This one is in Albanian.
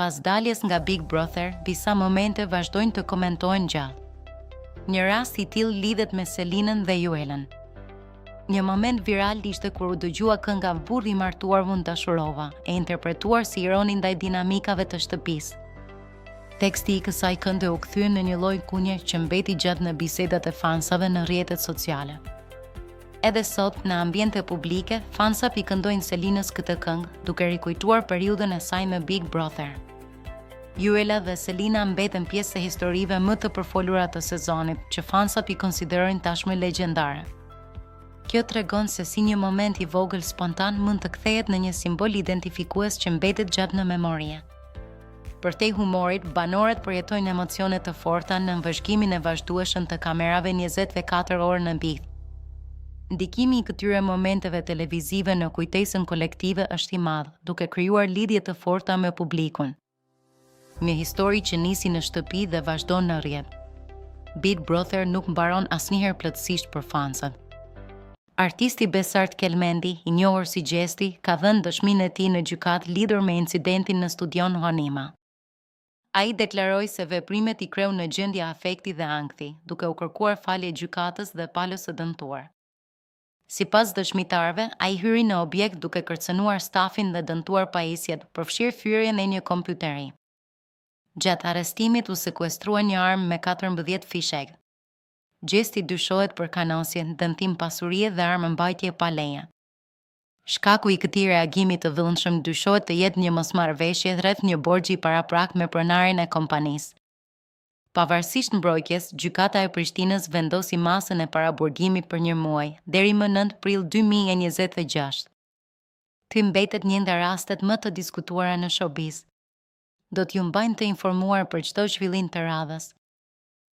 Pas daljes nga Big Brother, disa momente vazhdojnë të komentohen gjallë. Një rast I tillë lidhet me Selinën dhe Juelën. Një moment viral ishte kur u dëgjua kënga Burri I martuar vun dashurova, e interpretuar si ironi ndaj dinamikave të shtëpisë. Teksti I kësaj kënde u kthye në një lloj kunje që mbeti gjatë në bisedat e fansave në rrjetet sociale. Edhe sot, në ambiente publike, fansat I këndojnë Selinës këtë këngë, duke rikujtuar periudhën e saj me Big Brother. Juela dhe Selina mbeten pjesë e historive më të përfolura të sezonit, që fansat I konsiderojnë tashmë legjendare. Kjo tregon se si një moment I vogël spontan mund të kthehet në një simbol identifikues që mbetet gjatë në memorie. Përtej humorit, banorët përjetojnë emocione të forta në vëzhgimin e vazhdueshëm të kamerave 24 orë në bith. Ndikimi I këtyre momenteve televizive në kujtesën kolektive është I madh, duke krijuar lidhje të forta me publikun. Një histori që nisi në shtëpi dhe vazhdon në rrjet. Big Brother nuk mbaron asnjëherë plotësisht për fansat. Artisti Besart Kelmendi, I njohur si Gjesti, ka dhënë dëshminë e tij në gjykatë lidhur me incidentin në studion Honima. Ai deklaroi se veprimet I kreu në gjendje afekti dhe ankthi, duke u kërkuar falje gjykatës dhe palës së dëmtuar. Sipas dëshmitarëve, ai hyri në objekt duke kërcënuar stafin dhe dëmtuar pajisjet, përfshirë fyrjen e një kompjuteri. Gjatë arrestimit u sekuestrua një armë me 14 fishek. Gjesti dyshohet për kanosje, dëmtim pasurie dhe armëmbajtje pa leje. Shkaku I këtij reagimi të vëllënshëm dyshohet të jetë një mosmarrëveshje rreth një borxhi paraprak me pronarin e kompanisë. Pavarësisht mbrojtjes, gjykata e Prishtinës vendosi masën e paraburgimit për një muaj, deri më 9 prill 2026. Ky mbetet një nga rastet më të diskutuara në showbiz. Do t'ju mbajnë të informuar për çdo zhvillim të radhës.